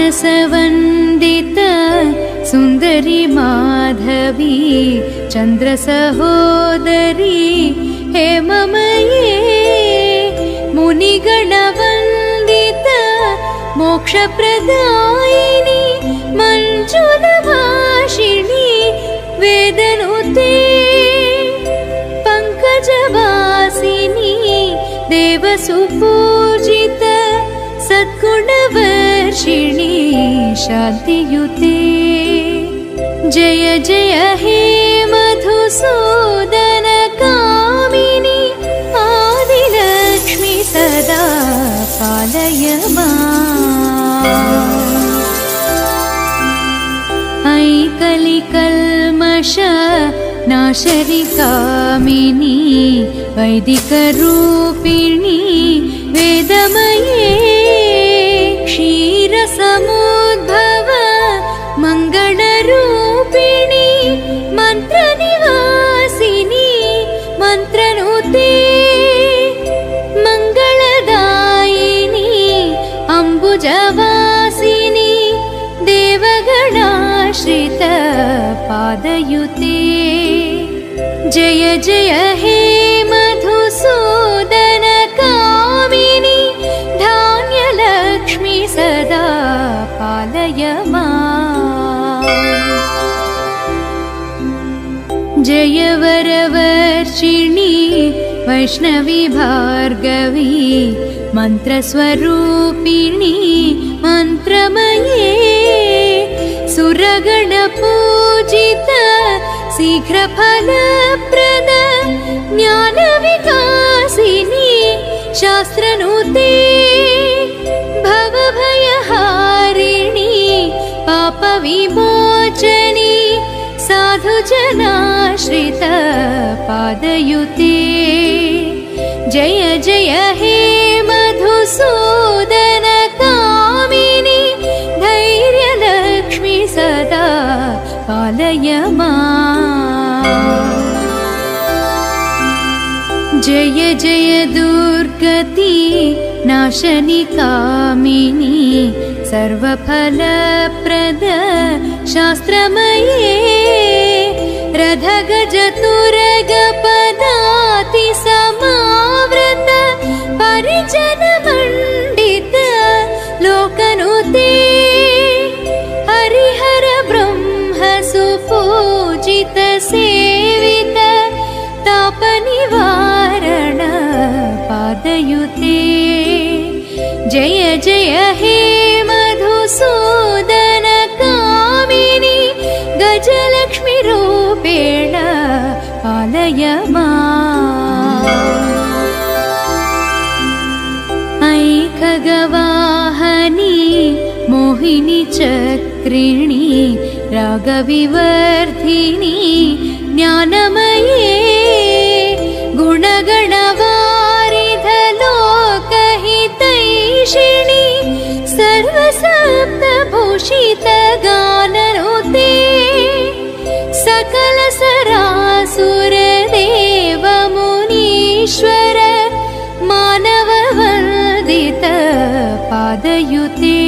मानसवन्दित सुन्दरी माधवी चन्द्रसहोदरी हेममये मुनिगणवन्दित मोक्षप्रदायिनी मञ्जुलभाषिणी वेदनुते पङ्कजवासिनी देवसुपूजित सद्गुणवर्षिणी शान्तियुते जय जय हे मधुसूदन कामिनी आदिलक्ष्मी सदा पालय माम्। ऐ कलिकल्मष नाशनि कामिनी वैदिकरूपिणी वेदमये क्षीरसमुद्भव मङ्गलरूपिणी मन्त्रनिवासिनी मन्त्रनुते मङ्गलदायिनी अम्बुजवासिनी देवगणाश्रित पादयुते जय जय हे मधुसूदन कामिनी धान्यलक्ष्मी सदा पालय माम्। जय वरवर्षिणी वैष्णवी भार्गवी मन्त्रस्वरूपिणी मन्त्रमये सुरगणपूजित शीघ्रफलप्रद ज्ञानविकासिनी शास्त्रनुते भवभयहारिणी पापविमोचनी साधुजनाश्रित पादयुते जय जय हे मधुसूदन कामिनी धैर्यलक्ष्मी सदा पालय माम्। जय जय दुर्गति नाशनि कामिनी सर्वफलप्रद शास्त्रमये रथगजतुरगपदाति समावृत परिजनमण्डित लोकनुते हरिहर ब्रह्म सुपूजित सेवित तापनिवारण पादयुते जय जय हे मधुसूदन कामिनी गजलक्ष्मी रूपेण पालय माम्। ऐ खगवाहनी मोहिनी चक्रिणी रागविवर्धिनी ज्ञानमये गुणगणवारिध लोकहितैषिणी सर्वसप्तभूषित गाननुते सकल सरासुर देव मुनीश्वर मानववन्दित पादयुते